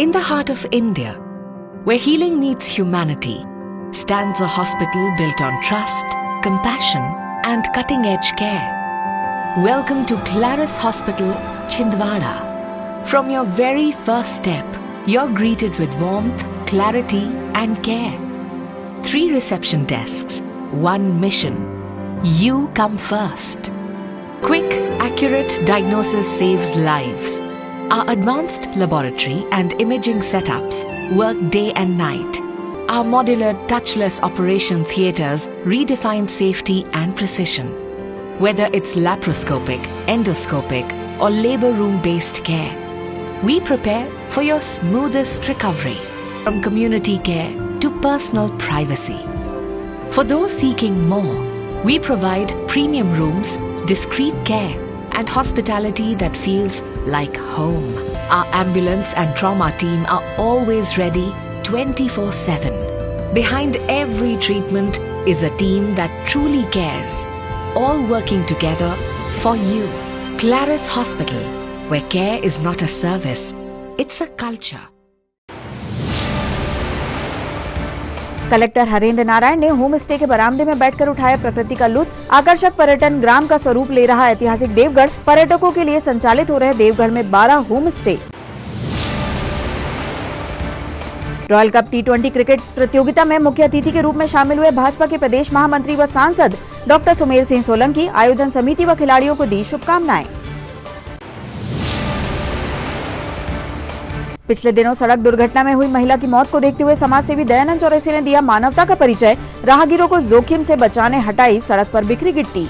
In the heart of India, where healing meets humanity, stands a hospital built on trust, compassion, and cutting-edge care. Welcome to Claris Hospital, Chhindwara. From your very first step, you're greeted with warmth, clarity, and care. 3 reception desks, 1 mission. You come first. Quick, accurate diagnosis saves lives. Our advanced laboratory and imaging setups work day and night. Our modular touchless operation theatres redefine safety and precision. Whether it's laparoscopic, endoscopic, or labour room-based care, we prepare for your smoothest recovery, from community care to personal privacy. For those seeking more, we provide premium rooms, discreet care, and hospitality that feels like home. Our ambulance and trauma team are always ready 24/7. Behind every treatment is a team that truly cares, all working together for you. Claris Hospital, where care is not a service, it's a culture. Collector Harendra Narayan ने home stay के बरामदे में बैठकर उठाया प्रकृति का लुत्फ। आकर्षक पर्यटन ग्राम का स्वरूप ले रहा ऐतिहासिक देवगढ़, पर्यटकों के लिए संचालित हो रहे देवगढ़ में 12 home stay. Royal cup T20 cricket प्रतियोगिता में मुख्य अतिथि के रूप में शामिल हुए भाजपा के प्रदेश महामंत्री व सांसद डॉक्टर सुमेर सिंह सोलंकी। आयोजन समिति व खिलाड़ियों को दी शुभकामनाएं। पिछले दिनों सड़क दुर्घटना में हुई महिला की मौत को देखते हुए समाजसेवी दयानंद चौरसिया ने दिया मानवता का परिचय। राहगीरों को जोखिम से बचाने हटाई सड़क पर बिखरी गिट्टी।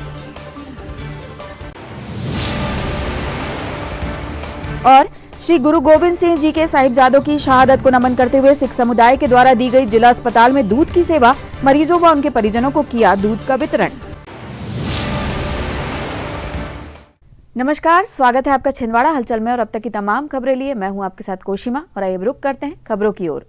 और श्री गुरु गोविंद सिंह जी के साहिबजादों की शहादत को नमन करते हुए सिख समुदाय के द्वारा दी गई जिला अस्पताल में दूध की सेवा, मरीजों व उनके परिजनों को किया दूध का वितरण। नमस्कार, स्वागत है आपका छिंदवाड़ा हलचल में और अब तक की तमाम खबरें लिए मैं हूं आपके साथ कोशिमा। और आइए रुक करते हैं खबरों की ओर।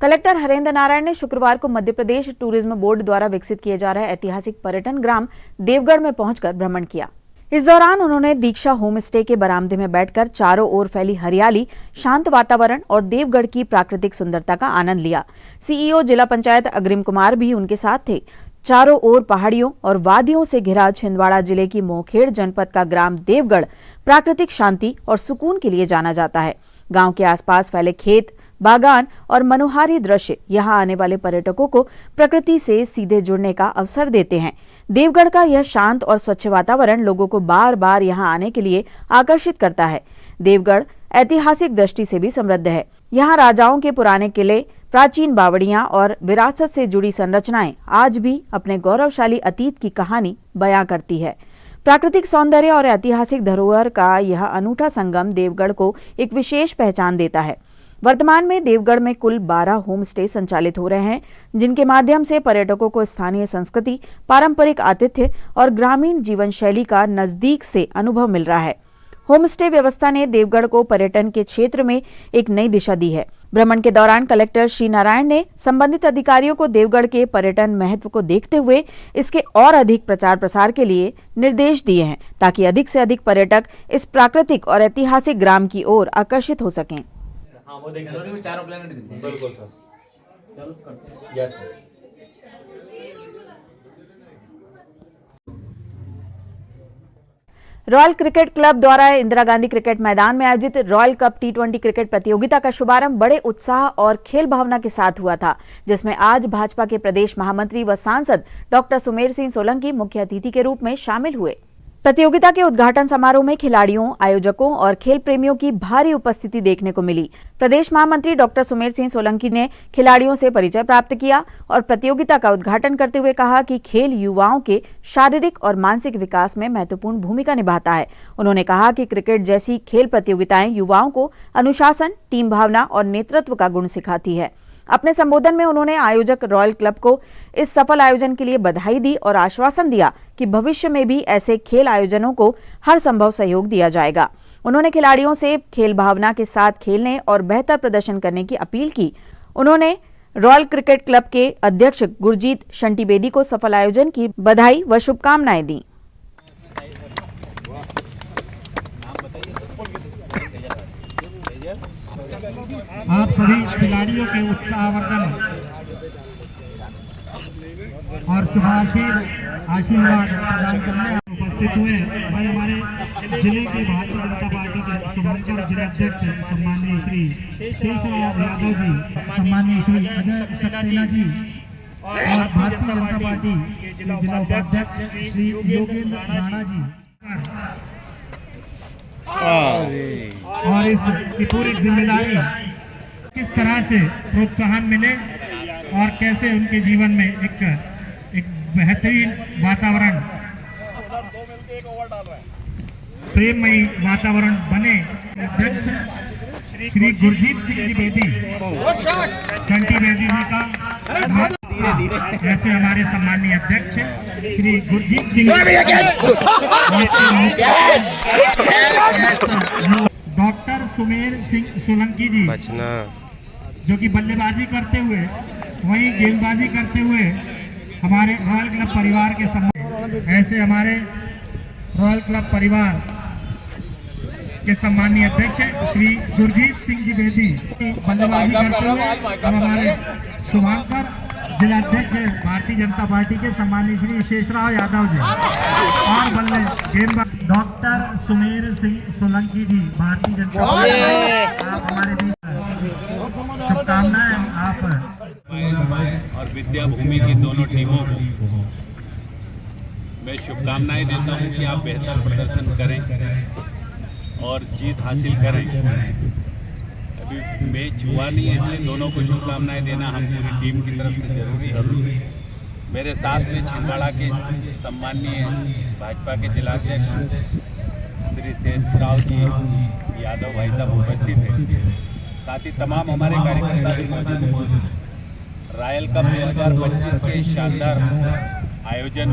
कलेक्टर हरेंद्र नारायण ने शुक्रवार को मध्य प्रदेश टूरिज्म बोर्ड द्वारा विकसित किए जा रहे ऐतिहासिक पर्यटन ग्राम देवगढ़ में पहुंचकर भ्रमण किया। इस दौरान उन्होंने दीक्षा होम स्टे के बरामदे में बैठकर चारों ओर फैली हरियाली, शांत वातावरण और देवगढ़ की प्राकृतिक सुंदरता का आनंद लिया। सीईओ जिला पंचायत अग्रिम कुमार भी उनके साथ थे। चारों ओर पहाड़ियों और वादियों से घिरा छिंदवाड़ा जिले की मोहखेड़ जनपद का ग्राम देवगढ़ प्राकृतिक शांति और सुकून के लिए जाना जाता है। गांव के आसपास फैले खेत, बागान और मनोहारी दृश्य यहां आने वाले पर्यटकों को प्रकृति से सीधे जुड़ने का अवसर देते हैं। देवगढ़ का यह शांत और स्वच्छ वातावरण लोगों को बार बार यहां आने के लिए आकर्षित करता है। देवगढ़ ऐतिहासिक दृष्टि से भी समृद्ध है। यहाँ राजाओं के पुराने किले, प्राचीन बावड़ियां और विरासत से जुड़ी संरचनाएं आज भी अपने गौरवशाली अतीत की कहानी बयां करती है। प्राकृतिक सौंदर्य और ऐतिहासिक धरोहर का यह अनूठा संगम देवगढ़ को एक विशेष पहचान देता है। वर्तमान में देवगढ़ में कुल 12 होम स्टे संचालित हो रहे हैं, जिनके माध्यम से पर्यटकों को स्थानीय संस्कृति, पारंपरिक आतिथ्य और ग्रामीण जीवन शैली का नजदीक से अनुभव मिल रहा है। होम स्टे व्यवस्था ने देवगढ़ को पर्यटन के क्षेत्र में एक नई दिशा दी है। भ्रमण के दौरान कलेक्टर श्री नारायण ने संबंधित अधिकारियों को देवगढ़ के पर्यटन महत्व को देखते हुए इसके और अधिक प्रचार प्रसार के लिए निर्देश दिए हैं, ताकि अधिक से अधिक पर्यटक इस प्राकृतिक और ऐतिहासिक ग्राम की ओर आकर्षित हो सकें। रॉयल क्रिकेट क्लब द्वारा इंदिरा गांधी क्रिकेट मैदान में आयोजित रॉयल कप T20 क्रिकेट प्रतियोगिता का शुभारंभ बड़े उत्साह और खेल भावना के साथ हुआ था, जिसमें आज भाजपा के प्रदेश महामंत्री व सांसद डॉक्टर सुमेर सिंह सोलंकी मुख्य अतिथि के रूप में शामिल हुए। प्रतियोगिता के उद्घाटन समारोह में खिलाड़ियों, आयोजकों और खेल प्रेमियों की भारी उपस्थिति देखने को मिली। प्रदेश महामंत्री डॉक्टर सुमेर सिंह सोलंकी ने खिलाड़ियों से परिचय प्राप्त किया और प्रतियोगिता का उद्घाटन करते हुए कहा कि खेल युवाओं के शारीरिक और मानसिक विकास में महत्वपूर्ण भूमिका निभाता है। उन्होंने कहा कि क्रिकेट जैसी खेल प्रतियोगिताएं युवाओं को अनुशासन, टीम भावना और नेतृत्व का गुण सिखाती है। अपने संबोधन में उन्होंने आयोजक रॉयल क्लब को इस सफल आयोजन के लिए बधाई दी और आश्वासन दिया कि भविष्य में भी ऐसे खेल आयोजनों को हर संभव सहयोग दिया जाएगा। उन्होंने खिलाड़ियों से खेल भावना के साथ खेलने और बेहतर प्रदर्शन करने की अपील की। उन्होंने रॉयल क्रिकेट क्लब के अध्यक्ष गुरजीत शंटी बेदी को सफल आयोजन की बधाई व शुभकामनाएं दी। आप सभी खिलाड़ियों के उत्साहवर्धन और शुभाशीर्वाद आशीर्वाद प्रदान करने उपस्थित हुए और हमारे जिले के भारतीय जनता पार्टी के शुभंकर जिलाध्यक्ष सम्माननीय श्री शेषराव यादव जी, सम्माननीय श्री अजय सक्सेना जी और भारतीय जनता पार्टी के जिला उपाध्यक्ष श्री योगेंद्र राणा जी और इसकी पूरी जिम्मेदारी किस तरह से प्रोत्साहन मिले और कैसे उनके जीवन में एक बेहतरीन वातावरण, प्रेममयी वातावरण बने। अध्यक्ष श्री गुरजीत सिंह जी बेदी, शंटी बेदी जी का ऐसे हमारे सम्माननीय अध्यक्ष श्री गुरजीत सिंह, डॉक्टर सुमेर सिंह सोलंकी जी जो कि बल्लेबाजी करते हुए वहीं गेंदबाजी करते हुए हमारे रॉयल क्लब परिवार के सम्मान, ऐसे हमारे रॉयल क्लब परिवार के सम्माननीय अध्यक्ष श्री गुरजीत सिंह जी बेदी बल्लेबाजी करते हुए और हमारे शुभंकर जिलाध्यक्ष भारतीय जनता पार्टी के सम्माननीय श्री शेषराव यादव जी और गेंदबाज डॉक्टर सुमेर सिंह सोलंकी जी भारतीय जनता पार्टी, आप हमारे बीच शुभकामनाएं। आप और विद्या भूमि की दोनों टीमों को मैं शुभकामनाएं देता हूं कि आप बेहतर प्रदर्शन करें और जीत हासिल करें। अभी मैच हुआ नहीं है इसलिए दोनों को शुभकामनाएं देना हम पूरी टीम की तरफ से जरूरी है। मेरे साथ में छिंदवाड़ा के सम्माननीय भाजपा के जिलाध्यक्ष श्री शेषराव जी यादव भाई साहब उपस्थित हैं, साथ ही तमाम हमारे कार्यकर्ता भी मौजूद हैं। रॉयल कप 2025 के शानदार आयोजन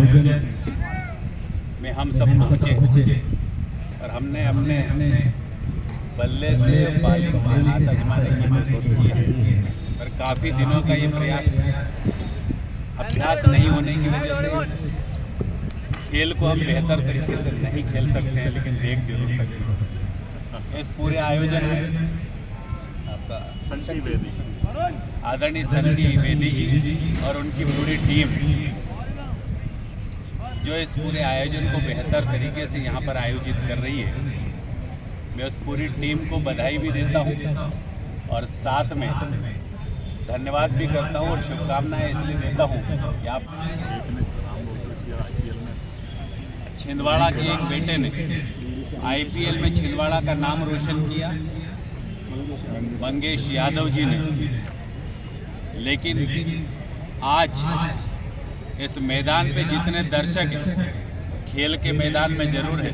में हम सब पहुँचे और हमने अपने बल्ले से बॉलिंग से हाथ आजमाने की कोशिश की है, पर काफ़ी दिनों का ये प्रयास अभ्यास नहीं होने की वजह से इस खेल को हम बेहतर तरीके से नहीं खेल सकते हैं, लेकिन देख जरूर सकते हैं। इस पूरे आयोजन में आपका संटी बेदी, आदरणीय संटी बेदी जी और उनकी पूरी टीम जो इस पूरे आयोजन को बेहतर तरीके से यहाँ पर आयोजित कर रही है, मैं उस पूरी टीम को बधाई भी देता हूँ और साथ में धन्यवाद भी करता हूँ और शुभकामनाएं इसलिए देता हूँ कि आप छिंदवाड़ा के एक बेटे ने IPL में छिंदवाड़ा का नाम रोशन किया, मंगेश यादव जी ने, लेकिन आज इस मैदान पे जितने दर्शक हैं, खेल के मैदान में जरूर है,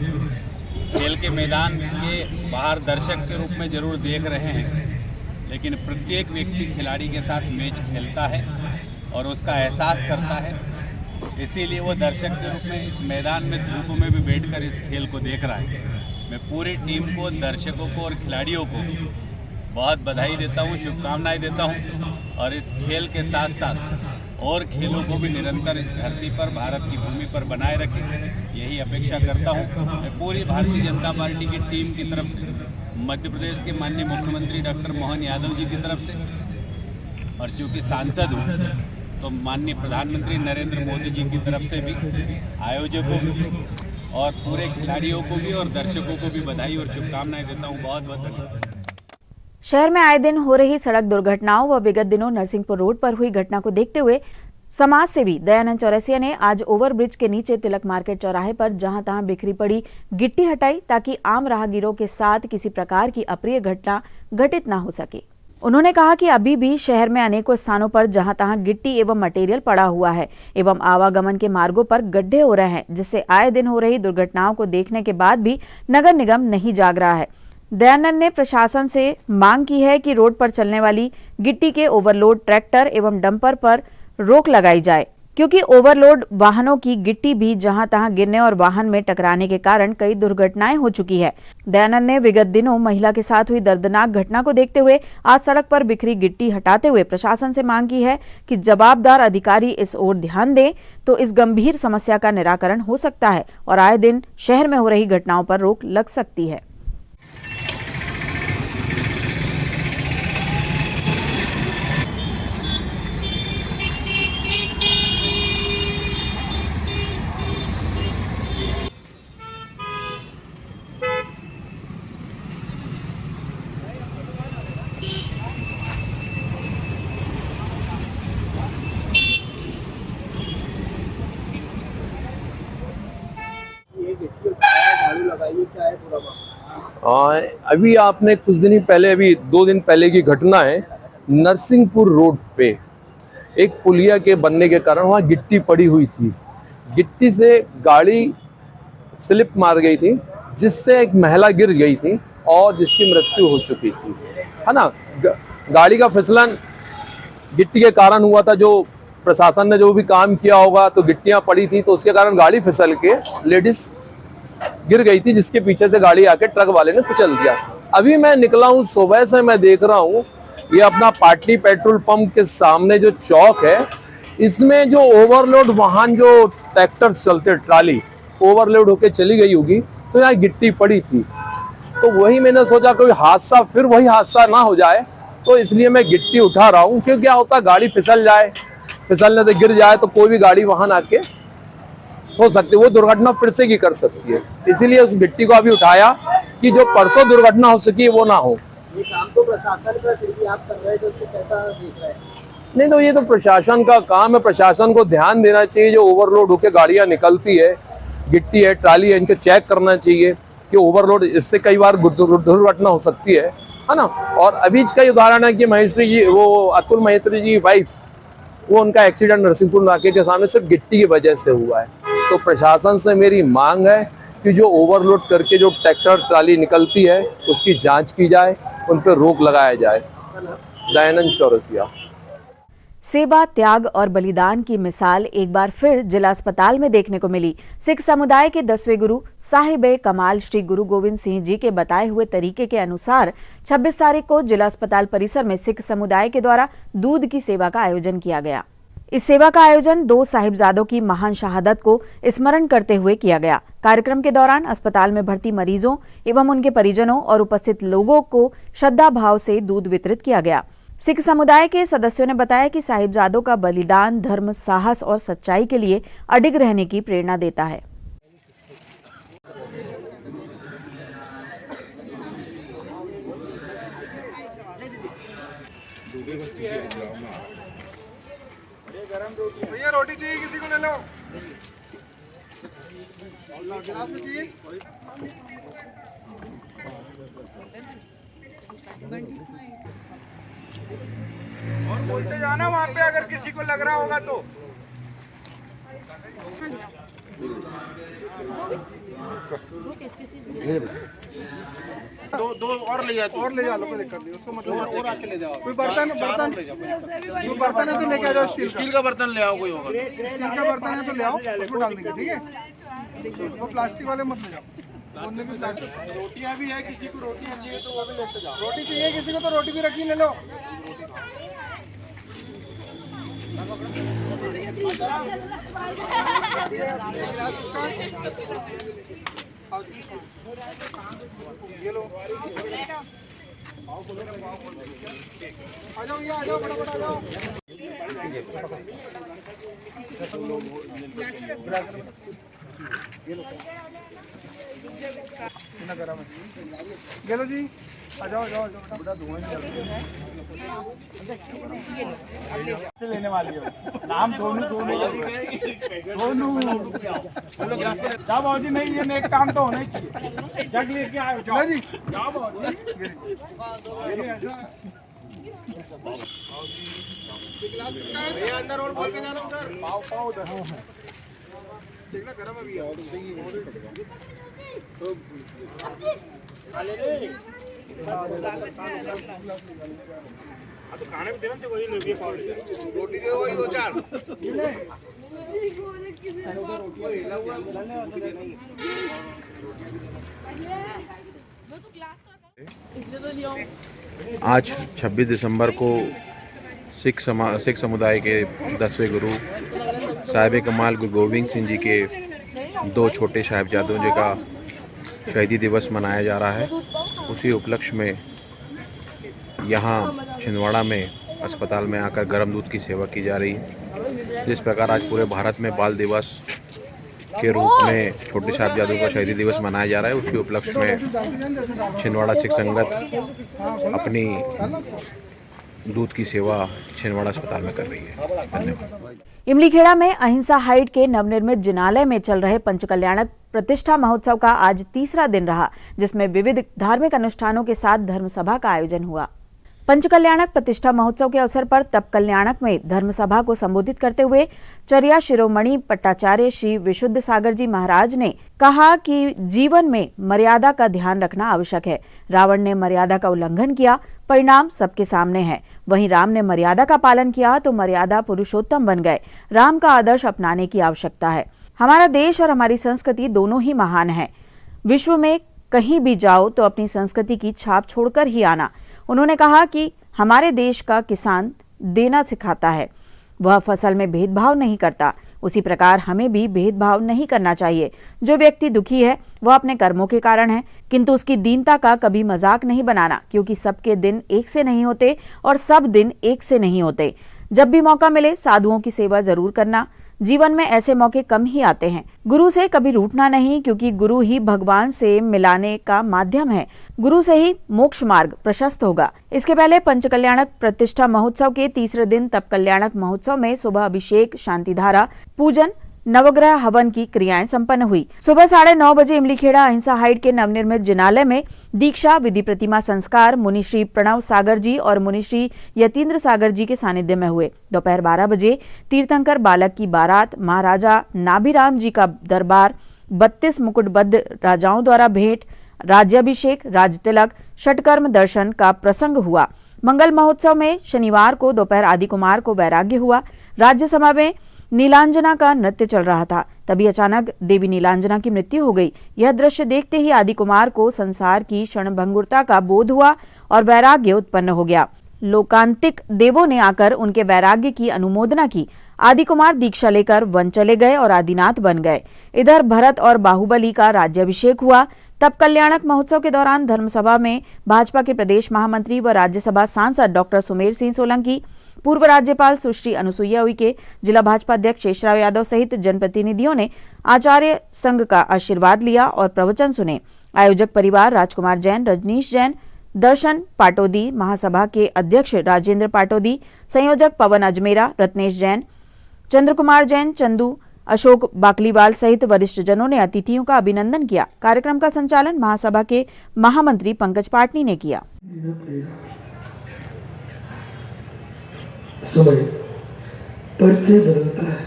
खेल के मैदान के बाहर दर्शक के रूप में जरूर देख रहे हैं, लेकिन प्रत्येक व्यक्ति खिलाड़ी के साथ मैच खेलता है और उसका एहसास करता है, इसीलिए वो दर्शक के रूप में इस मैदान में धूप में भी बैठकर इस खेल को देख रहा है। मैं पूरी टीम को, दर्शकों को और खिलाड़ियों को बहुत बधाई देता हूँ, शुभकामनाएं देता हूँ और इस खेल के साथ साथ और खेलों को भी निरंतर इस धरती पर, भारत की भूमि पर बनाए रखें, यही अपेक्षा करता हूं। मैं पूरी भारतीय जनता पार्टी की टीम की तरफ से, मध्य प्रदेश के माननीय मुख्यमंत्री डॉक्टर मोहन यादव जी की तरफ से और चूँकि सांसद हूँ तो माननीय प्रधानमंत्री नरेंद्र मोदी जी की तरफ से भी आयोजकों को और पूरे खिलाड़ियों को भी और दर्शकों को भी बधाई और शुभकामनाएं देता हूँ। बहुत बहुत धन्यवाद। शहर में आए दिन हो रही सड़क दुर्घटनाओं व विगत दिनों नरसिंहपुर रोड पर हुई घटना को देखते हुए समाज सेवी दयानंद चौरसिया ने आज ओवरब्रिज के नीचे तिलक मार्केट चौराहे पर जहां तहां बिखरी पड़ी गिट्टी हटाई ताकि आम राहगीरों के साथ किसी प्रकार की अप्रिय घटना घटित न हो सके। उन्होंने कहा कि अभी भी शहर में अनेकों स्थानों पर जहां तहां गिट्टी एवं मटेरियल पड़ा हुआ है एवं आवागमन के मार्गों पर गड्ढे हो रहे हैं, जिससे आए दिन हो रही दुर्घटनाओं को देखने के बाद भी नगर निगम नहीं जाग रहा है। दयानंद ने प्रशासन से मांग की है कि रोड पर चलने वाली गिट्टी के ओवरलोड ट्रैक्टर एवं डंपर पर रोक लगाई जाए, क्योंकि ओवरलोड वाहनों की गिट्टी भी जहां तहां गिरने और वाहन में टकराने के कारण कई दुर्घटनाएं हो चुकी है। दयानंद ने विगत दिनों महिला के साथ हुई दर्दनाक घटना को देखते हुए आज सड़क पर बिखरी गिट्टी हटाते हुए प्रशासन से मांग की है कि जवाबदार अधिकारी इस ओर ध्यान दें तो इस गंभीर समस्या का निराकरण हो सकता है और आए दिन शहर में हो रही घटनाओं पर रोक लग सकती है। अभी आपने कुछ दिन पहले, अभी 2 दिन पहले की घटना है, नरसिंहपुर रोड पे एक पुलिया के बनने के कारण वहाँ गिट्टी पड़ी हुई थी। गिट्टी से गाड़ी स्लिप मार गई थी, जिससे एक महिला गिर गई थी और जिसकी मृत्यु हो चुकी थी, है ना। गाड़ी का फिसलन गिट्टी के कारण हुआ था। जो प्रशासन ने जो भी काम किया होगा, तो गिट्टियाँ पड़ी थी तो उसके कारण गाड़ी फिसल के लेडीज गिर गई थी, जिसके पीछे से गाड़ी आके ट्रक वाले ने कुचल दिया। अभी मैं निकला हूँ, सुबह से मैं देख रहा हूँ ये अपना पाटली पेट्रोल पंप के सामने जो चौक है, इसमें जो ओवरलोड वाहन, जो ट्रैक्टर चलते, ट्राली ओवरलोड होके चली गई होगी, तो यहाँ गिट्टी पड़ी थी। तो वही मैंने सोचा कोई हादसा, फिर वही हादसा ना हो जाए, तो इसलिए मैं गिट्टी उठा रहा हूँ। क्योंकि क्या होता है, गाड़ी फिसल जाए, फिसलने से गिर जाए तो कोई भी गाड़ी वाहन आके हो सकती है, वो दुर्घटना फिर से की कर सकती है। इसीलिए उस गिट्टी को अभी उठाया कि जो परसों दुर्घटना हो सकी वो ना हो। ये काम तो प्रशासन का, फिर भी आप कर रहे थे, उसको कैसा देख रहे हैं? नहीं, तो ये तो प्रशासन का काम है, प्रशासन को ध्यान देना चाहिए। जो ओवरलोड होकर गाड़ियाँ निकलती है, गिट्टी है, ट्राली है, इनको चेक करना चाहिए कि ओवरलोड, इससे कई बार दुर्घटना हो सकती है ना। और अभी का उदाहरण है कि महेश्वरी जी, वो अतुल महेश्वरी जी वाइफ, वो उनका एक्सीडेंट नरसिंहपुर नाके के सामने सिर्फ गिट्टी की वजह से हुआ है। तो प्रशासन से मेरी मांग है कि जो ओवरलोड करके जो ट्रैक्टर ट्राली निकलती है, उसकी जांच की जाए, उन पर रोक लगाया जाए। दयानंद चौरसिया। सेवा, त्याग और बलिदान की मिसाल एक बार फिर जिला अस्पताल में देखने को मिली। सिख समुदाय के 10वें गुरु साहिब कमाल श्री गुरु गोविंद सिंह जी के बताए हुए तरीके के अनुसार 26 तारीख को जिला अस्पताल परिसर में सिख समुदाय के द्वारा दूध की सेवा का आयोजन किया गया। इस सेवा का आयोजन 2 साहिबजादों की महान शहादत को स्मरण करते हुए किया गया। कार्यक्रम के दौरान अस्पताल में भर्ती मरीजों एवं उनके परिजनों और उपस्थित लोगों को श्रद्धा भाव से दूध वितरित किया गया। सिख समुदाय के सदस्यों ने बताया कि साहिबजादों का बलिदान धर्म, साहस और सच्चाई के लिए अडिग रहने की प्रेरणा देता है। भैया रोटी चाहिए, किसी को ले लो। गिलास में चाहिए। और बोलते जाना वहाँ पे, अगर किसी को लग रहा होगा तो। दो और ले जाओ, कोई दिक्कत नहीं, उसको मतलब और आके ले जाओ। कोई बर्तन है तो लेके आ जाओ, स्टील का बर्तन ले आओ, कोई होगा स्टील का बर्तन है तो ले आओ, उसको डाल देंगे, ठीक है। वो प्लास्टिक वाले मत ले जाओ। रोटियां भी है, किसी को रोटियां चाहिए तो वो भी लेते जाओ। रोटी चाहिए किसी को तो रोटी भी रखी, ले लो। ये लो, आ जाओ, ये आ जाओ, फटाफट आ जाओ। चलो जी, आ जाओ, लेने वाली हो नाम दोनों जाओ बाबूजी। नहीं, ये नेक काम तो होना ही चाहिए। जग लेके आए, चलो जी, जाओ बाबूजी। अंदर और बोल के जाना, उधर पाव देखना, गरम अभी तो खाने में देना तो वही लोग रोटी दे, वही 2-4 आज 26 दिसंबर को सिख समुदाय के 10वें गुरु साहिब कमाल गुरु गोविंद सिंह जी के 2 छोटे साहिबजादों जी का शहीदी दिवस मनाया जा रहा है। उसी उपलक्ष्य में यहाँ छिंदवाड़ा में अस्पताल में आकर गर्म दूध की सेवा की जा रही है। जिस प्रकार आज पूरे भारत में बाल दिवस के रूप में छोटे साहिबजादों का शहीदी दिवस मनाया जा रहा है, उसी उपलक्ष्य में छिंदवाड़ा सिख संगत अपनी दूध की सेवा छिंदवाड़ा अस्पताल में कर रही है। धन्यवाद। इमलीखेड़ा में अहिंसा हाइट के नवनिर्मित जिनालय में चल रहे पंचकल्याणक प्रतिष्ठा महोत्सव का आज तीसरा दिन रहा, जिसमें विविध धार्मिक अनुष्ठानों के साथ धर्मसभा का आयोजन हुआ। पंचकल्याणक प्रतिष्ठा महोत्सव के अवसर पर तप कल्याणक में धर्मसभा को संबोधित करते हुए चर्या शिरोमणि पट्टाचार्य श्री विशुद्ध सागर जी महाराज ने कहा कि जीवन में मर्यादा का ध्यान रखना आवश्यक है। रावण ने मर्यादा का उल्लंघन किया, परिणाम सबके सामने है। वहीं राम ने मर्यादा का पालन किया तो मर्यादा पुरुषोत्तम बन गए। राम का आदर्श अपनाने की आवश्यकता है। हमारा देश और हमारी संस्कृति दोनों ही महान है। विश्व में कहीं भी जाओ तो अपनी संस्कृति की छाप छोड़कर ही आना। उन्होंने कहा कि हमारे देश का किसान देना सिखाता है, वह फसल में भेदभाव नहीं करता। उसी प्रकार हमें भी भेदभाव नहीं करना चाहिए। जो व्यक्ति दुखी है वह अपने कर्मों के कारण है, किंतु उसकी दीनता का कभी मजाक नहीं बनाना, क्योंकि सबके दिन एक से नहीं होते और सब दिन एक से नहीं होते। जब भी मौका मिले साधुओं की सेवा जरूर करना। जीवन में ऐसे मौके कम ही आते हैं। गुरु से कभी रूठना नहीं, क्योंकि गुरु ही भगवान से मिलाने का माध्यम है। गुरु से ही मोक्ष मार्ग प्रशस्त होगा। इसके पहले पंचकल्याणक प्रतिष्ठा महोत्सव के तीसरे दिन तप कल्याणक महोत्सव में सुबह अभिषेक, शांतिधारा, पूजन, नवग्रह हवन की क्रियाएं संपन्न हुई। सुबह 9:30 बजे इमलीखेड़ा अहिंसा हाइट के नवनिर्मित जिनालय में दीक्षा, विधि प्रतिमा संस्कार मुनि श्री प्रणव सागर जी और मुनि श्री यतीन्द्र सागर जी के सानिध्य में हुए। दोपहर 12 बजे तीर्थंकर बालक की बारात, महाराजा नाभिराम जी का दरबार, 32 मुकुटबद्ध राजाओं द्वारा भेंट, राज्याभिषेक, राजतिलक, षटकर्म दर्शन का प्रसंग हुआ। मंगल महोत्सव में शनिवार को दोपहर आदि कुमार को वैराग्य हुआ। राज्यसभा में नीलांजना का नृत्य चल रहा था, तभी अचानक देवी नीलांजना की मृत्यु हो गई। यह दृश्य देखते ही आदि कुमार को संसार की क्षणभंगुरता का बोध हुआ और वैराग्य उत्पन्न हो गया। लोकांतिक देवों ने आकर उनके वैराग्य की अनुमोदना की। आदि कुमार दीक्षा लेकर वन चले गए और आदिनाथ बन गए। इधर भरत और बाहुबली का राज्याभिषेक हुआ। तप कल्याणक महोत्सव के दौरान धर्मसभा में भाजपा के प्रदेश महामंत्री व राज्यसभा सांसद डॉक्टर सुमेर सिंह सोलंकी, पूर्व राज्यपाल सुश्री अनुसुईया उइके, जिला भाजपा अध्यक्ष शेषराव यादव सहित जनप्रतिनिधियों ने आचार्य संघ का आशीर्वाद लिया और प्रवचन सुने। आयोजक परिवार राजकुमार जैन, रजनीश जैन, दर्शन पाटोदी, महासभा के अध्यक्ष राजेंद्र पाटोदी, संयोजक पवन अजमेरा, रत्नेश जैन, चंद्र कुमार जैन, चंदू, अशोक बाकलीवाल सहित वरिष्ठ जनों ने अतिथियों का अभिनंदन किया। कार्यक्रम का संचालन महासभा के महामंत्री पंकज पाटनी ने किया। समय परिचय बदलता है,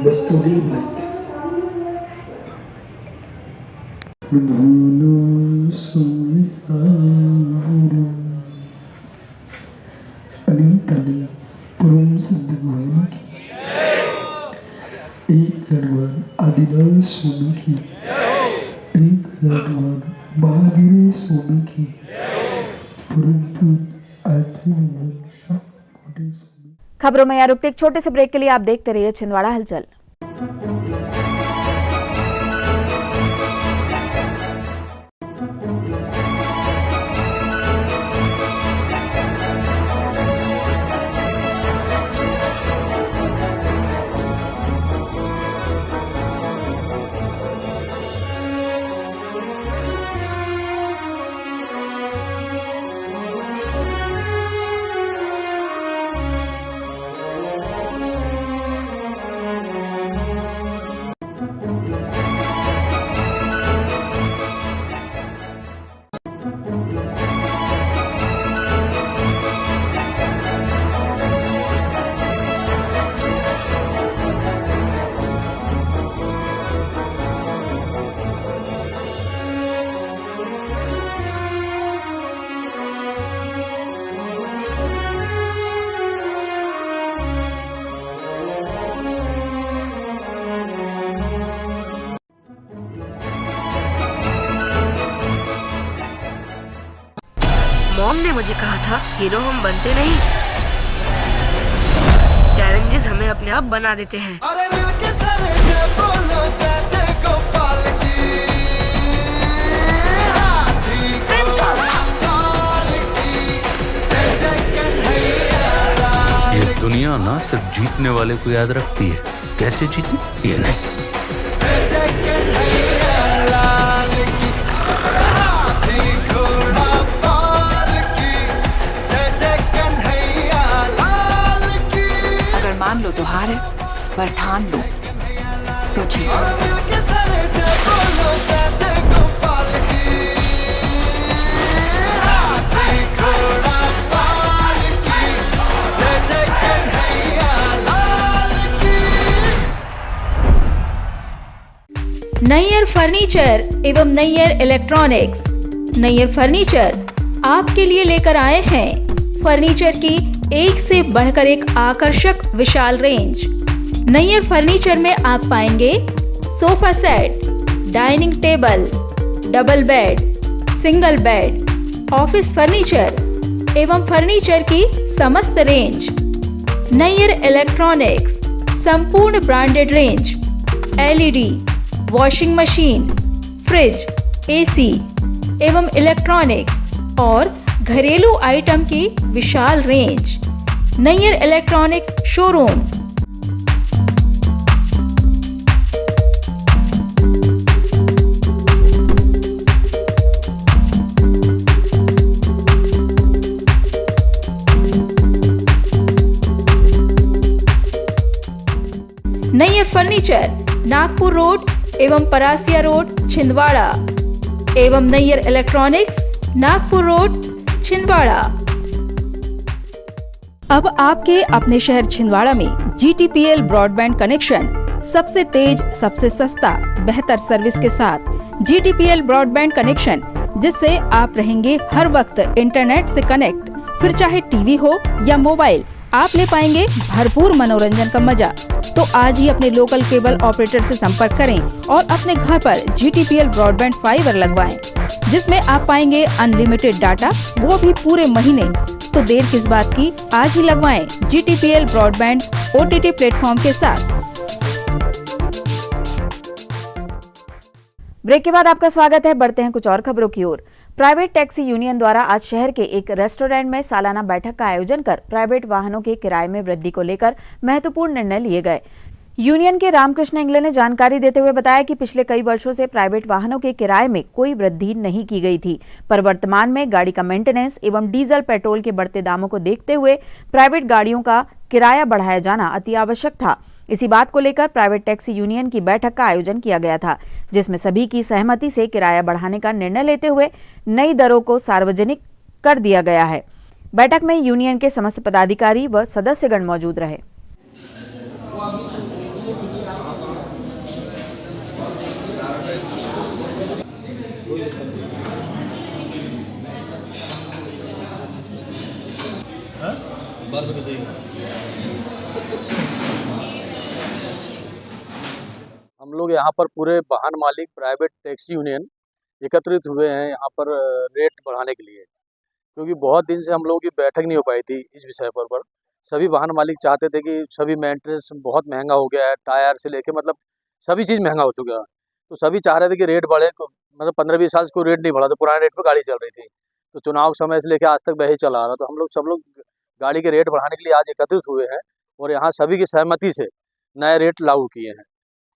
वस्तु नहीं बनती। अनंतनी परम सिद्ध भगवान की, एक भगवान आदिनाथ स्वामी की, एक भगवान महावीर स्वामी की, परंतु खबरों में यहाँ रुकते एक छोटे से ब्रेक के लिए आप देखते रहिए छिंदवाड़ा हलचल। मॉम ने मुझे कहा था हीरो हम बनते नहीं, चैलेंजेस हमें अपने आप बना देते हैं। अरे मिलके सर जय बोलो जय जय गोपाल की, हाथी गोपाल की, जय जय कन्हैया लाल। ये दुनिया ना सिर्फ जीतने वाले को याद रखती है, कैसे जीते ये नहीं। जय जय कन्हैया लाल की, हाथी घोड़ा पाल की, लो तो हार है, पर ठान लो तो जीत। और मिलके सारे जय बोलो जय जय गोपाल की, हाथी घोड़ा पाल की, जय जय कन्हैया लाल की। नैयर फर्नीचर एवं नैयर इलेक्ट्रॉनिक्स। नैयर फर्नीचर आपके लिए लेकर आए हैं फर्नीचर की एक से बढ़कर एक आकर्षक विशाल रेंज। नैयर फर्नीचर में आप पाएंगे sofa set, dining table, double bed, single bed, office furniture एवं फर्नीचर की समस्त रेंज। नैयर इलेक्ट्रॉनिक्स संपूर्ण branded range, LED, washing machine, fridge, AC एवं इलेक्ट्रॉनिक्स और घरेलू आइटम की विशाल range. Nayyar electronics showroom. Nayyar furniture Nagpur road एवं परासिया रोड छिंदवाड़ा एवं नैयर इलेक्ट्रॉनिक्स नागपुर रोड छिंदवाड़ा। अब आपके अपने शहर छिंदवाड़ा में GTPL ब्रॉडबैंड कनेक्शन सबसे तेज, सबसे सस्ता, बेहतर सर्विस के साथ GTPL ब्रॉडबैंड कनेक्शन, जिससे आप रहेंगे हर वक्त इंटरनेट से कनेक्ट। फिर चाहे टीवी हो या मोबाइल, आप ले पाएंगे भरपूर मनोरंजन का मजा। तो आज ही अपने लोकल केबल ऑपरेटर से संपर्क करें और अपने घर पर GTPL ब्रॉडबैंड फाइबर लगवाएं, जिसमें आप पाएंगे अनलिमिटेड डाटा, वो भी पूरे महीने। तो देर किस बात की, आज ही लगवाएं GTPL ब्रॉडबैंड OTT प्लेटफॉर्म के साथ। ब्रेक के बाद आपका स्वागत है। बढ़ते हैं कुछ और खबरों की ओर। प्राइवेट टैक्सी यूनियन द्वारा आज शहर के एक रेस्टोरेंट में सालाना बैठक का आयोजन कर प्राइवेट वाहनों के किराए में वृद्धि को लेकर महत्वपूर्ण निर्णय लिए गए। यूनियन के रामकृष्ण इंगले ने जानकारी देते हुए बताया कि पिछले कई वर्षों से प्राइवेट वाहनों के किराए में कोई वृद्धि नहीं की गई थी, पर वर्तमान में गाड़ी का मेंटेनेंस एवं डीजल पेट्रोल के बढ़ते दामों को देखते हुए प्राइवेट गाड़ियों का किराया बढ़ाया जाना अति आवश्यक था। इसी बात को लेकर प्राइवेट टैक्सी यूनियन की बैठक का आयोजन किया गया था, जिसमें सभी की सहमति से किराया बढ़ाने का निर्णय लेते हुए नई दरों को सार्वजनिक कर दिया गया है। बैठक में यूनियन के समस्त पदाधिकारी व सदस्यगण मौजूद रहे। हम लोग यहाँ पर पूरे वाहन मालिक प्राइवेट टैक्सी यूनियन एकत्रित हुए हैं यहाँ पर रेट बढ़ाने के लिए, क्योंकि बहुत दिन से हम लोगों की बैठक नहीं हो पाई थी इस विषय पर। सभी वाहन मालिक चाहते थे कि सभी मेंटेनेंस बहुत महंगा हो गया है, टायर से लेके मतलब सभी चीज़ महंगा हो चुका है, तो सभी चाह रहे थे कि रेट बढ़े। मतलब 15-20 साल से कोई रेट नहीं बढ़ा, तो पुराने रेट पर गाड़ी चल रही थी, तो चुनाव समय से लेकर आज तक वही चला आ रहा। तो हम लोग सब लोग गाड़ी के रेट बढ़ाने के लिए आज एकत्रित हुए हैं और यहाँ सभी की सहमति से नए रेट लागू किए हैं।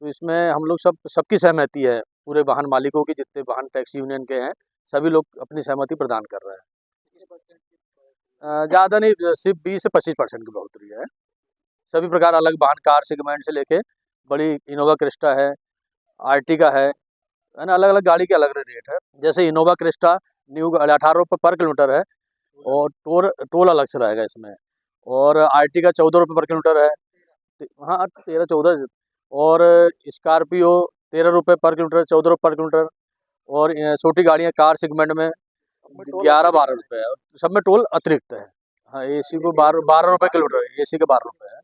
तो इसमें हम लोग सबकी सहमति है, पूरे वाहन मालिकों की, जितने वाहन टैक्सी यूनियन के हैं सभी लोग अपनी सहमति प्रदान कर रहे हैं। ज़्यादा नहीं, सिर्फ 20 से 25% की बढ़ोतरी है। सभी प्रकार अलग वाहन, कार सेगमेंट से लेके बड़ी इनोवा क्रिस्टा है, आर्टिगा है ना, अलग अलग गाड़ी के अलग रेट है। जैसे इनोवा क्रिस्टा न्यू 18 रुपये पर किलोमीटर है और टोल अलग से रहेगा इसमें, और आर्टिगा 14 रुपये पर किलोमीटर है, हाँ 13-14, और स्कॉर्पियो 13 रुपये पर किलोमीटर, 14 रुपये पर किलोमीटर, और छोटी गाड़ियाँ कार सेगमेंट में 11-12 रुपये है, सब में टोल अतिरिक्त है। हाँ, एसी को 12 रुपये किलोमीटर, एसी के 12 रुपये है।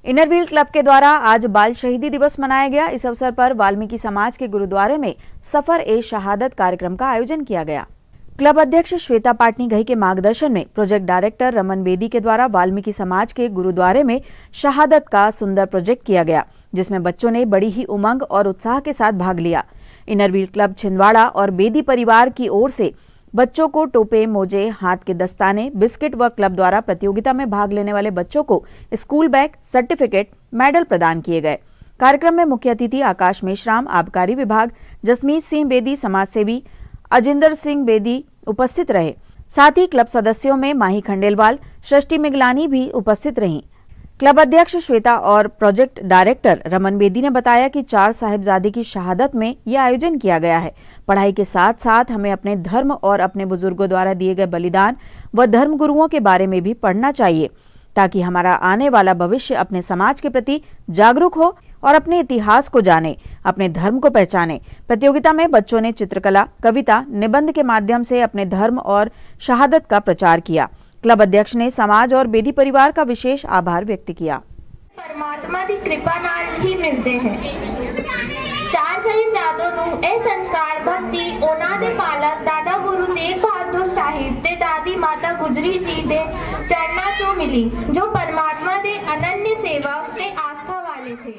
इनर व्हील क्लब के द्वारा आज बाल शहीदी दिवस मनाया गया। इस अवसर पर वाल्मीकि समाज के गुरुद्वारे में सफर ए शहादत कार्यक्रम का आयोजन किया गया। क्लब अध्यक्ष श्वेता पाटनी घई के मार्गदर्शन में प्रोजेक्ट डायरेक्टर रमन बेदी के द्वारा वाल्मीकि समाज के गुरुद्वारे में शहादत का सुंदर प्रोजेक्ट किया गया, जिसमें बच्चों ने बड़ी ही उमंग और उत्साह के साथ भाग लिया। इनर व्हील क्लब छिंदवाड़ा और बेदी परिवार की ओर से बच्चों को टोपे, मोजे, हाथ के दस्ताने, बिस्किट व क्लब द्वारा प्रतियोगिता में भाग लेने वाले बच्चों को स्कूल बैग, सर्टिफिकेट, मेडल प्रदान किए गए। कार्यक्रम में मुख्य अतिथि आकाश मेश्राम, आबकारी विभाग, जसमीत सिंह बेदी, समाजसेवी अजिंदर सिंह बेदी उपस्थित रहे। साथ ही क्लब सदस्यों में माही खंडेलवाल, सृष्टि मिगलानी भी उपस्थित रहीं। क्लब अध्यक्ष श्वेता और प्रोजेक्ट डायरेक्टर रमन बेदी ने बताया कि 4 साहिबजादे की शहादत में यह आयोजन किया गया है। पढ़ाई के साथ साथ हमें अपने धर्म और अपने बुजुर्गों द्वारा दिए गए बलिदान व धर्म गुरुओं के बारे में भी पढ़ना चाहिए, ताकि हमारा आने वाला भविष्य अपने समाज के प्रति जागरूक हो और अपने इतिहास को जाने, अपने धर्म को पहचाने। प्रतियोगिता में बच्चों ने चित्रकला, कविता, निबंध के माध्यम से अपने धर्म और शहादत का प्रचार किया। क्लब अध्यक्ष ने समाज और बेदी परिवार का विशेष आभार व्यक्त किया। परमात्मा की कृपा नाल ही मिलते हैं। 4 साहिबजादों ਨੂੰ ਇਹ ਸੰਸਕਾਰ ਭਗਤੀ ਉਹਨਾਂ ਦੇ ਪਾਲਕ ਦਾਦਾ ਗੁਰੂ ਤੇਗ ਬਹਾਦਰ ਸਾਹਿਬ ਤੇ ਦਾਦੀ ਮਾਤਾ ਗੁਜਰੀ ਜੀ ਦੇ ਚਰਨਾਂ 'ਚੋਂ ਮਿਲੀ, ਜੋ परमात्मा ਦੇ अनन्य सेवा ਤੇ आस्था वाले थे।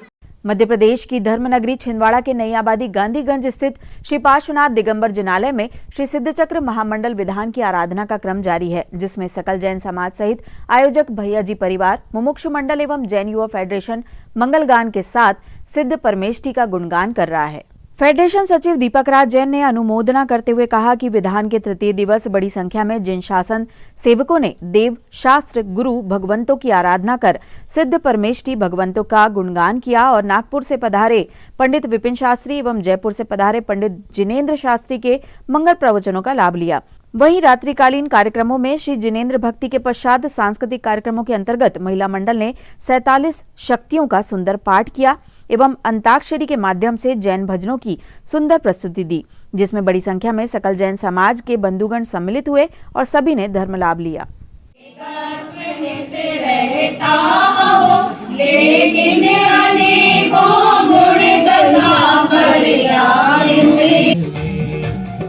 मध्य प्रदेश की धर्मनगरी छिंदवाड़ा के नई आबादी गांधीगंज स्थित श्री पार्श्वनाथ दिगंबर जिनालय में श्री सिद्धचक्र महामंडल विधान की आराधना का क्रम जारी है, जिसमें सकल जैन समाज सहित आयोजक भैया जी परिवार, मुमुक्षु मंडल एवं जैन युवा फेडरेशन मंगलगान के साथ सिद्ध परमेष्ठी का गुणगान कर रहा है। फेडरेशन सचिव दीपक राज जैन ने अनुमोदना करते हुए कहा कि विधान के तृतीय दिवस बड़ी संख्या में जिन शासन सेवकों ने देव, शास्त्र, गुरु, भगवंतों की आराधना कर सिद्ध परमेष्ठी भगवंतों का गुणगान किया और नागपुर से पधारे पंडित विपिन शास्त्री एवं जयपुर से पधारे पंडित जिनेन्द्र शास्त्री के मंगल प्रवचनों का लाभ लिया। वहीं रात्रिकालीन कार्यक्रमों में श्री जिनेन्द्र भक्ति के पश्चात सांस्कृतिक कार्यक्रमों के अंतर्गत महिला मंडल ने 47 शक्तियों का सुंदर पाठ किया एवं अंताक्षरी के माध्यम से जैन भजनों की सुंदर प्रस्तुति दी, जिसमें बड़ी संख्या में सकल जैन समाज के बंधुगण सम्मिलित हुए और सभी ने धर्म लाभ लिया।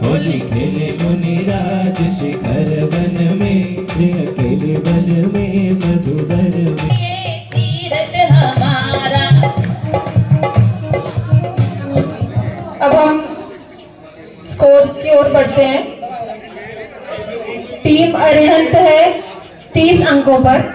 होली खेले मुनिराज शिखर वन में, अकेले बल में मधुबन में। तीरथ हमारा। अब हम स्कोर्स की ओर बढ़ते हैं। टीम अरिहंत है 30 अंकों पर,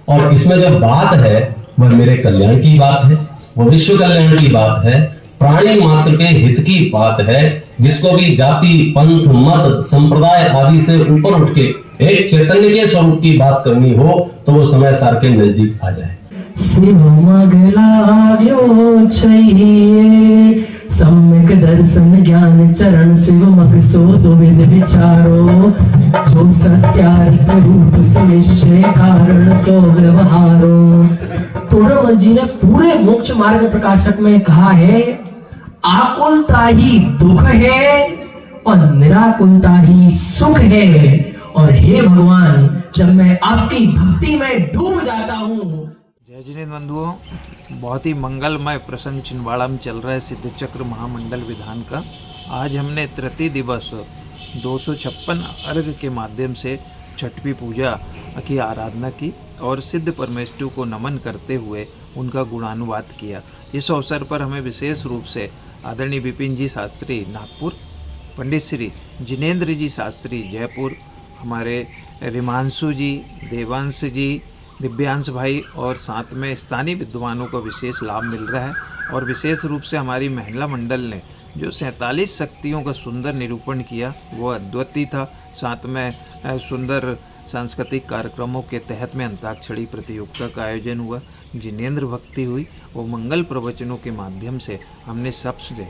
और इसमें जो बात है वह मेरे कल्याण की बात है, वो विश्व कल्याण की बात है, प्राणी मात्र के हित की बात है, जिसको भी जाति, पंथ, मत, संप्रदाय आदि से ऊपर उठ के एक चैतन्य के स्वरूप की बात करनी हो तो वो समय सार के नजदीक आ जाए। शिव मगलाग्यो चाहिए, सम्यक दर्शन ज्ञान चरण शिव मग सो विद विचारो, जो सत्यार्थ रूप सुनिश्चय कारण सो व्यवहारो। पूर्व जी ने पूरे मोक्ष मार्ग प्रकाशक में कहा है, आकुलता ही दुख है और निराकुलता ही सुख है। और हे भगवान, जब मैं आपकी भक्ति में डूब जाता हूँ। जय जिनेन्द्र बंधुओं, बहुत ही मंगलमय प्रसंग छिंदवाड़ा में चल रहा है सिद्ध चक्र महामंडल विधान का। आज हमने तृतीय दिवस 256 अर्घ के माध्यम से छठवीं पूजा की आराधना की और सिद्ध परमेष्ठी को नमन करते हुए उनका गुणानुवाद किया। इस अवसर पर हमें विशेष रूप से आदरणीय विपिन जी शास्त्री नागपुर, पंडित श्री जिनेन्द्र जी शास्त्री जयपुर, हमारे रिमांशु जी, देवांश जी, दिव्यांश भाई और साथ में स्थानीय विद्वानों को विशेष लाभ मिल रहा है। और विशेष रूप से हमारी महिला मंडल ने जो 47 शक्तियों का सुंदर निरूपण किया वो अद्वितीय था। साथ में सुंदर सांस्कृतिक कार्यक्रमों के तहत में अंताक्षरी प्रतियोगिता का आयोजन हुआ, जिनेन्द्र भक्ति हुई और मंगल प्रवचनों के माध्यम से हमने सबसे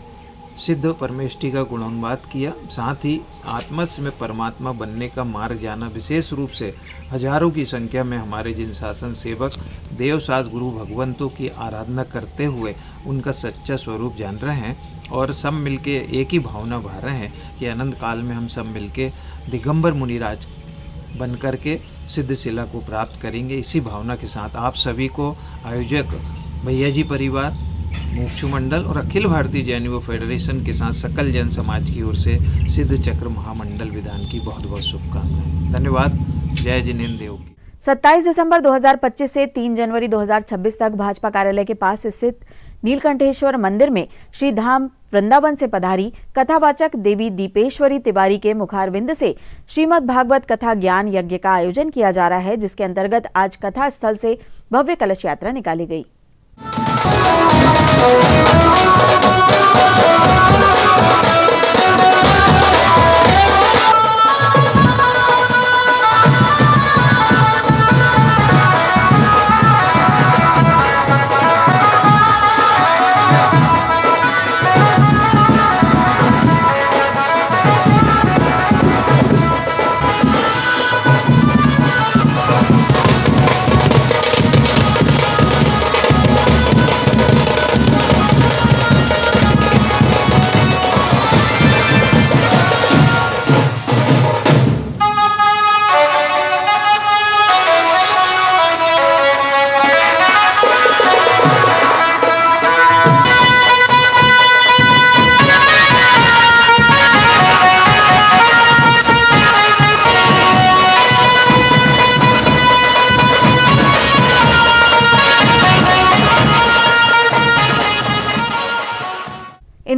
सिद्ध परमेष्ठी का गुणानुवाद किया। साथ ही आत्मस्थ में परमात्मा बनने का मार्ग जाना। विशेष रूप से हजारों की संख्या में हमारे जिन शासन सेवक देवशास्त्र गुरु भगवंतों की आराधना करते हुए उनका सच्चा स्वरूप जान रहे हैं और सब मिलके एक ही भावना भा रहे हैं कि अनंत काल में हम सब मिलके दिगंबर मुनिराज बन कर के सिद्ध शिला को प्राप्त करेंगे। इसी भावना के साथ आप सभी को आयोजक भैया जी परिवार, मुमुक्षु मंडल और अखिल भारतीय जैन युवा फेडरेशन के साथ सकल जैन समाज की ओर से सिद्ध चक्र महामंडल विधान की बहुत बहुत शुभकामनाएं। धन्यवाद। जय जिनेन्द्र देव। 27 दिसंबर 2025 से 3 जनवरी 2026 तक भाजपा कार्यालय के पास स्थित नीलकंठेश्वर मंदिर में श्री धाम वृंदावन से पधारी कथावाचक देवी दीपेश्वरी तिवारी के मुखारविंद से श्रीमद् भागवत कथा ज्ञान यज्ञ का आयोजन किया जा रहा है, जिसके अंतर्गत आज कथा स्थल से भव्य कलश यात्रा निकाली गई।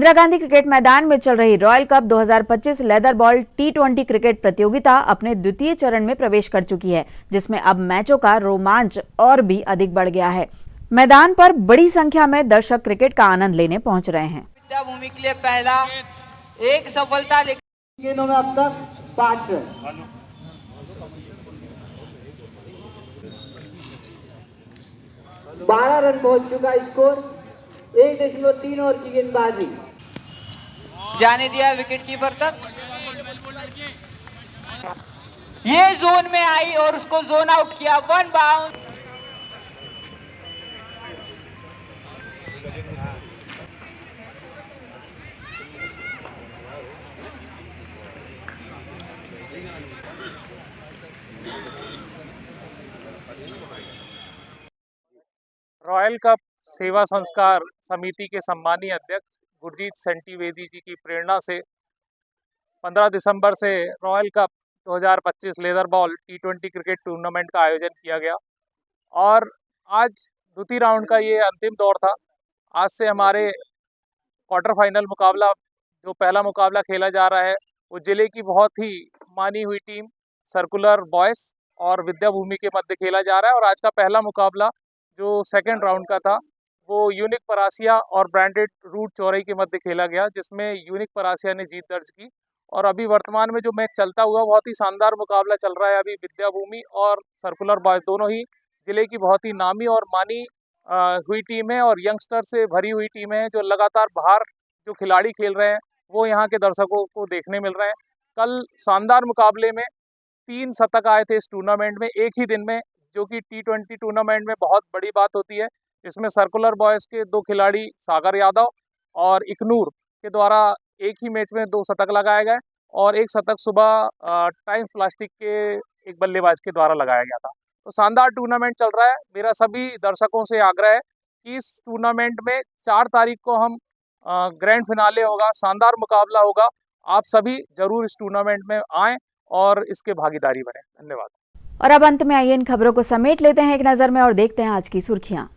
इंदिरा गांधी क्रिकेट मैदान में चल रही royal cup 2025 leather ball T20 cricket प्रतियोगिता अपने द्वितीय चरण में प्रवेश कर चुकी है, जिसमें अब मैचों का रोमांच और भी अधिक बढ़ गया है। मैदान पर बड़ी संख्या में दर्शक क्रिकेट का आनंद लेने पहुंच रहे हैं। विद्या भूमि के लिए पहला एक सफलता गेंदों में अब तक 5 रन। 12 रन पहुंच चुका स्कोर। 1.3 ओवर की गेंदबाजी जाने दिया विकेट कीपर तक। ये जोन में आई और उसको जोन आउट किया। 1 बाउंस। रॉयल कप सेवा संस्कार समिति के सम्मानीय अध्यक्ष गुरजीत सेंटीवेदी जी की प्रेरणा से 15 दिसंबर से royal cup 2025 leather ball T20 cricket tournament का आयोजन किया गया और आज द्वितीय राउंड का ये अंतिम दौर था। आज से हमारे क्वार्टर फाइनल मुकाबला, जो पहला मुकाबला खेला जा रहा है, वो जिले की बहुत ही मानी हुई टीम सर्कुलर बॉयज़ और विद्या भूमि के मध्य खेला जा रहा है। और आज का पहला मुकाबला जो सेकंड राउंड का था वो यूनिक परासिया और ब्रांडेड रूट चौरई के मध्य खेला गया, जिसमें यूनिक परासिया ने जीत दर्ज की। और अभी वर्तमान में जो मैच चलता हुआ बहुत ही शानदार मुकाबला चल रहा है। अभी विद्या भूमि और सर्कुलर बॉयज़ दोनों ही जिले की बहुत ही नामी और मानी हुई टीम है और यंगस्टर से भरी हुई टीम है, जो लगातार बाहर जो खिलाड़ी खेल रहे हैं वो यहाँ के दर्शकों को देखने मिल रहे हैं। कल शानदार मुकाबले में 3 शतक आए थे इस टूर्नामेंट में एक ही दिन में, जो कि T20 टूर्नामेंट में बहुत बड़ी बात होती है। इसमें सर्कुलर बॉयज़ के 2 खिलाड़ी सागर यादव और इकनूर के द्वारा एक ही मैच में 2 शतक लगाए गए और 1 शतक सुबह टाइम्स प्लास्टिक के एक बल्लेबाज के द्वारा लगाया गया था। तो शानदार टूर्नामेंट चल रहा है। मेरा सभी दर्शकों से आग्रह है कि इस टूर्नामेंट में 4 तारीख को हम ग्रैंड फिनाले होगा, शानदार मुकाबला होगा। आप सभी जरूर इस टूर्नामेंट में आएँ और इसके भागीदारी बने। धन्यवाद। और अब अंत में आइए इन खबरों को समेट लेते हैं एक नजर में और देखते हैं आज की सुर्खियां।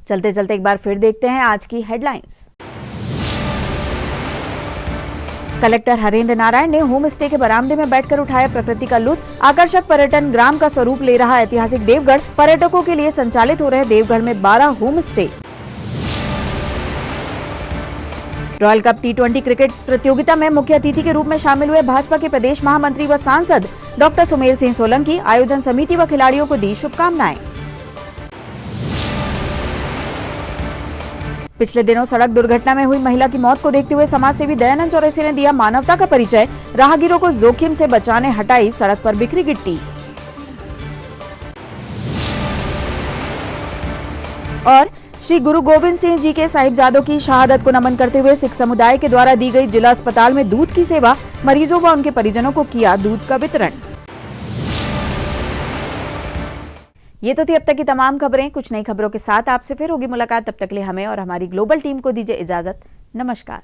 चलते चलते एक बार फिर देखते हैं आज की हेडलाइंस। कलेक्टर हरेंद्र नारायण ने होम स्टे के बरामदे में बैठकर उठाया प्रकृति का लुत्फ। आकर्षक पर्यटन ग्राम का स्वरूप ले रहा ऐतिहासिक देवगढ़, पर्यटकों के लिए संचालित हो रहे देवगढ़ में 12 home stay. Royal cup T20 cricket प्रतियोगिता में मुख्य अतिथि के रूप में शामिल हुए भाजपा के प्रदेश महामंत्री व सांसद डॉक्टर सुमेर सिंह सोलंकी। आयोजन समिति व खिलाड़ियों को दी शुभकामनाएं। पिछले दिनों सड़क दुर्घटना में हुई महिला की मौत को देखते हुए समाजसेवी दयानंद चौरसिया ने दिया मानवता का परिचय। राहगीरों को जोखिम से बचाने हटाई सड़क पर बिखरी गिट्टी। और श्री गुरु गोविंद सिंह जी के साहिबजादों की शहादत को नमन करते हुए सिख समुदाय के द्वारा दी गई जिला अस्पताल में दूध की सेवा। मरीजों व उनके परिजनों को किया दूध का वितरण। ये तो थी अब तक की तमाम खबरें। कुछ नई खबरों के साथ आपसे फिर होगी मुलाकात। तब तक के लिए हमें और हमारी ग्लोबल टीम को दीजिए इजाजत। नमस्कार।